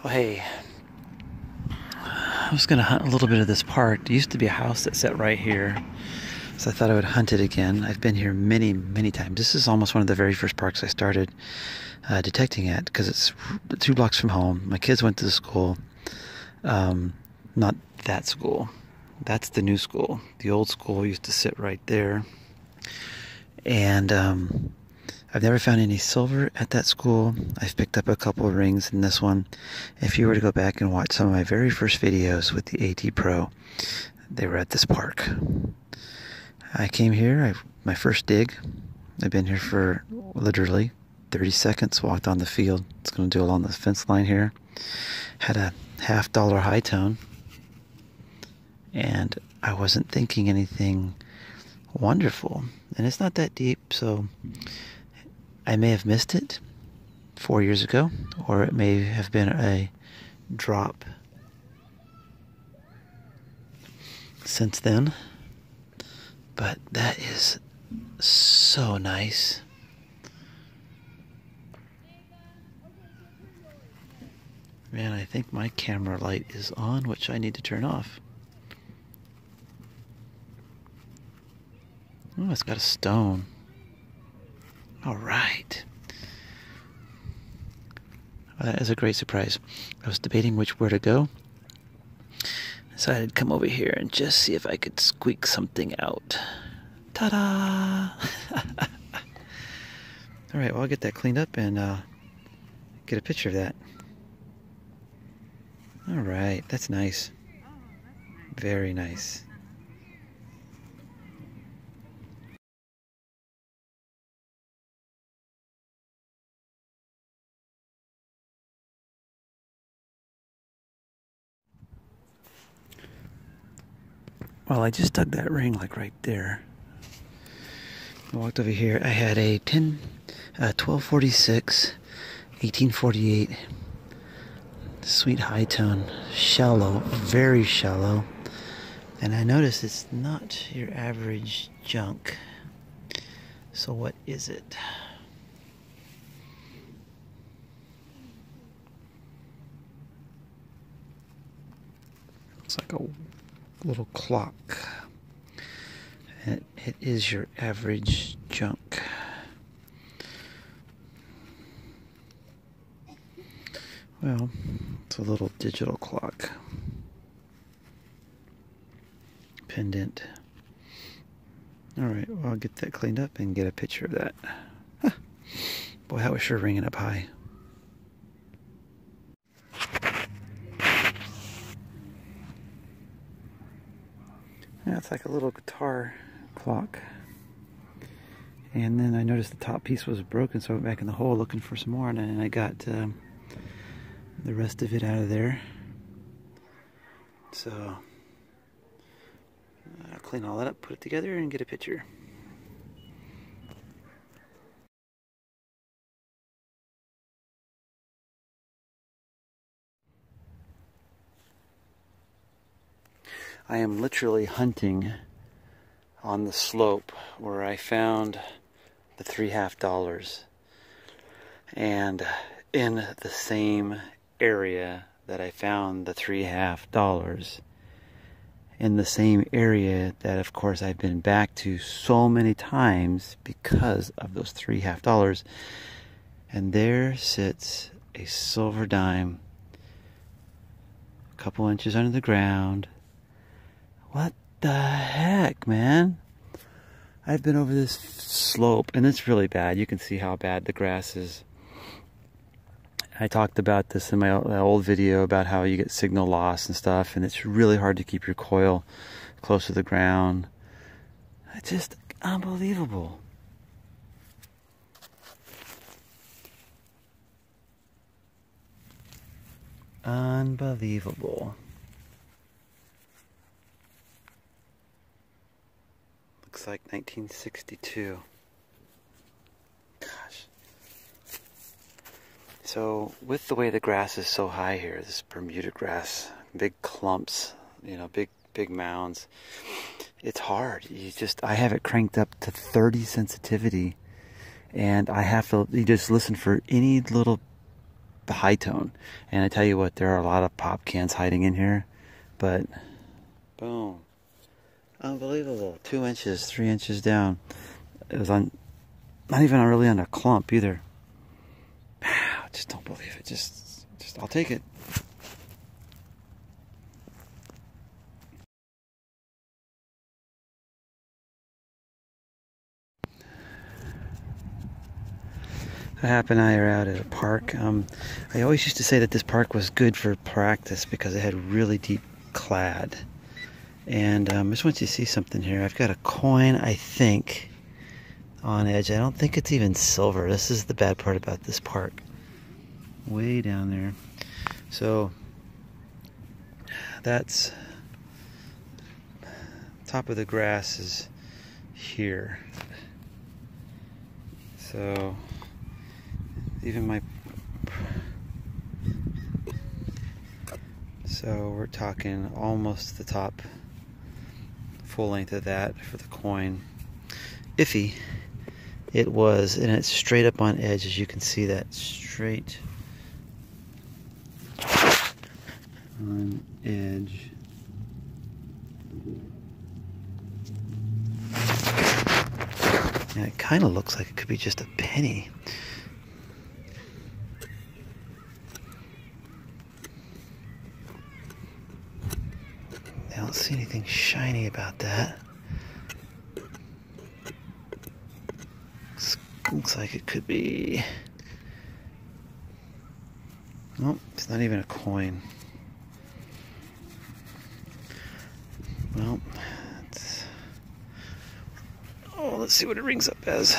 Oh, hey, I was going to hunt a little bit of this park. There used to be a house that sat right here, so I thought I would hunt it again. I've been here many, many times. This is almost one of the very first parks I started detecting at because it's 2 blocks from home. My kids went to the school. Not that school. That's the new school. The old school used to sit right there. And I've never found any silver at that school. I've picked up a couple of rings in this one. If you were to go back and watch some of my very first videos with the AT Pro, they were at this park. I came here, my first dig. I've been here for literally 30 seconds, walked on the field. It's going to do along the fence line here. Had a $50 high tone. And I wasn't thinking anything wonderful. And it's not that deep, so I may have missed it 4 years ago, or it may have been a drop since then. But that is so nice. Man, I think my camera light is on, which I need to turn off. Oh, it's got a stone. All right. Well, that is a great surprise. I was debating where to go. Decided to come over here and just see if I could squeak something out. Ta-da! All right, well, I'll get that cleaned up and get a picture of that. All right, that's nice. Very nice. Well, I just dug that ring like right there. I walked over here. I had a 1246, 1848, sweet high tone, shallow, very shallow. And I noticed it's not your average junk. So what is it? Looks like a little clock. It is your average junk. Well, it's a little digital clock. Pendant. Alright, well, I'll get that cleaned up and get a picture of that. Huh. Boy, that was sure ringing up high. Yeah, it's like a little guitar clock. And then I noticed the top piece was broken, so I went back in the hole looking for some more, and then I got the rest of it out of there. So I'll clean all that up, put it together, and get a picture. I am literally hunting on the slope where I found the $3.50, and in the same area that I found the $3.50, in the same area that, of course, I've been back to so many times because of those $3.50, and there sits a silver dime, a couple inches under the ground. What the heck, man? I've been over this slope, and it's really bad. You can see how bad the grass is. I talked about this in my old video about how you get signal loss and stuff, and it's really hard to keep your coil close to the ground. It's just unbelievable. Unbelievable. Looks like 1962. Gosh. So with the way the grass is so high here, this Bermuda grass, big clumps, you know, big mounds, it's hard. I have it cranked up to 30 sensitivity, and I have to, you just listen for any little the high tone. And I tell you what, there are a lot of pop cans hiding in here, but boom. Unbelievable. 2 inches, 3 inches down. It was on, not even really on a clump either. I just don't believe it. Just I'll take it. Hap and I are out at a park. I always used to say that this park was good for practice because it had really deep clad. And I just want you to see something here. I've got a coin, I think, on edge. I don't think it's even silver. This is the bad part about this park. Way down there. So that's top of the grass is here. So even so we're talking almost the top full length of that for the coin. Iffy it was, and it's straight up on edge, as you can see that straight on edge. And it kind of looks like it could be just a penny. I don't see anything shiny about that. Looks like it could be... Nope, it's not even a coin. Well, oh, let's see what it rings up as.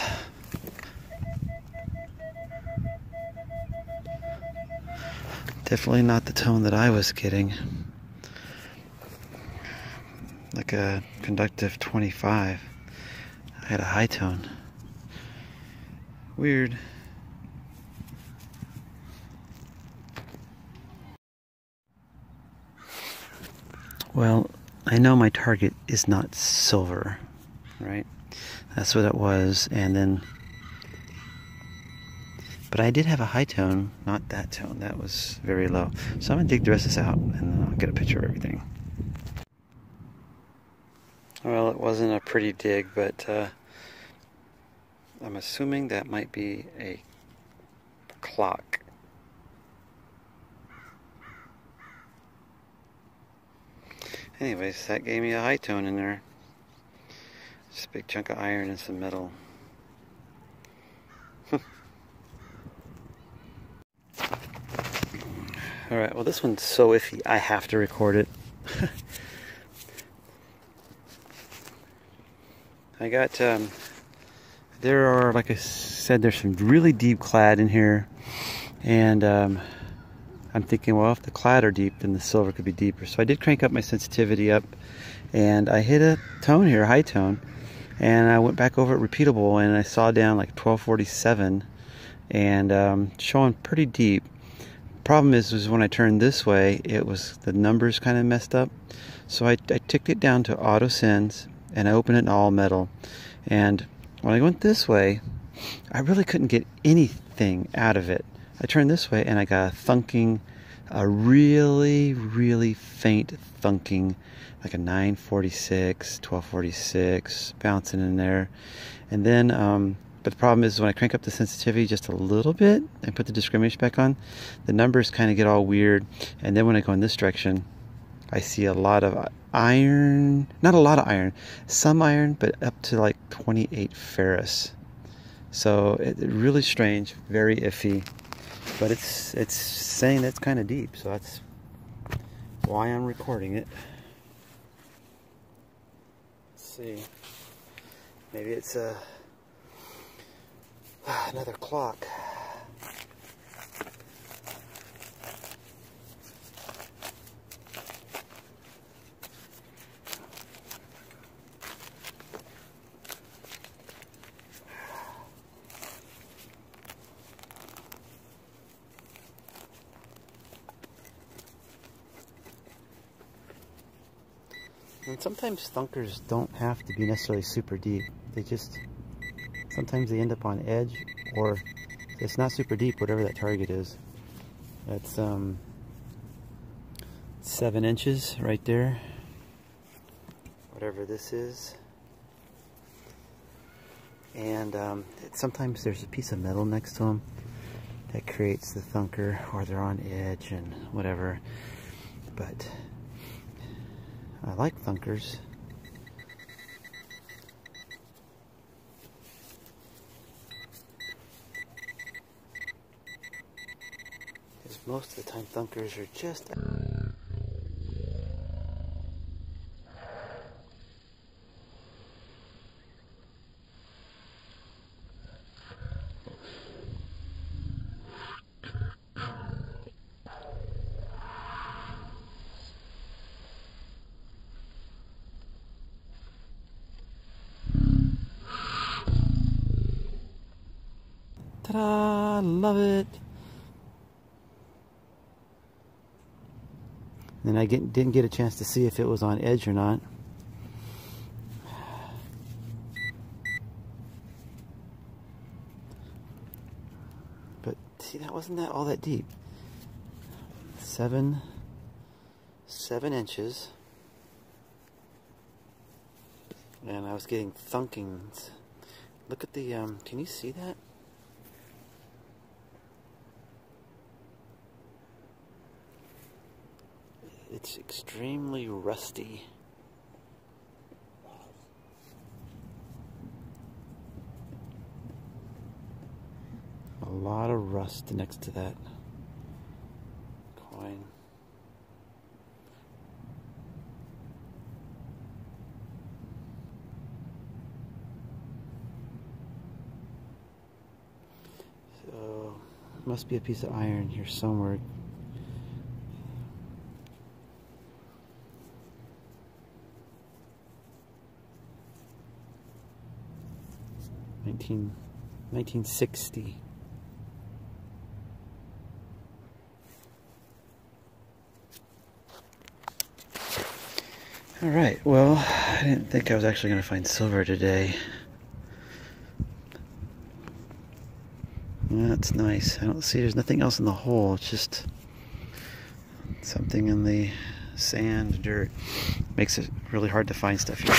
Definitely not the tone that I was getting. Like a conductive 25. I had a high tone. Weird. Well, I know my target is not silver, right? That's what it was, and then... But I did have a high tone, not that tone. That was very low. So I'm going to dig the rest of this out, and then I'll get a picture of everything. Well, it wasn't a pretty dig, but I'm assuming that might be a clock. Anyways, that gave me a high tone in there. Just a big chunk of iron and some metal. Alright, well this one's so iffy, I have to record it. I got, there are, like I said, there's some really deep clad in here. And I'm thinking, well, if the clad are deep, then the silver could be deeper. So I did crank up my sensitivity up, and I hit a tone here, a high tone. And I went back over it repeatable, and I saw down like 1247, and showing pretty deep. Problem is when I turned this way, it was, the numbers kind of messed up. So I ticked it down to auto sends, and I opened it in all metal. And when I went this way, I really couldn't get anything out of it. I turned this way and I got a thunking, a really, really faint thunking, like a 946, 1246, bouncing in there. And then, but the problem is when I crank up the sensitivity just a little bit and put the discrimination back on, the numbers kind of get all weird. And then when I go in this direction, I see a lot of iron, not a lot of iron, some iron, but up to like 28 ferrous. So it's really strange, very iffy, but it's saying that's kind of deep, so that's why I'm recording it. Let's see, maybe it's another clock. And sometimes thunkers don't have to be necessarily super deep. They just, sometimes they end up on edge, or if it's not super deep, whatever that target is. That's 7 inches right there, whatever this is. And sometimes there's a piece of metal next to them that creates the thunker, or they're on edge and whatever. But I like thunkers. Because most of the time thunkers are just... Ta-da! Love it! And I didn't get a chance to see if it was on edge or not. But see, that wasn't all that deep. 7 inches. And I was getting thunkings. Look at the, can you see that? It's extremely rusty. A lot of rust next to that coin. So, must be a piece of iron here somewhere. $1960. All right, well, I didn't think I was actually going to find silver today. Well, that's nice. I don't see, there's nothing else in the hole. It's just something in the sand, dirt. Makes it really hard to find stuff here.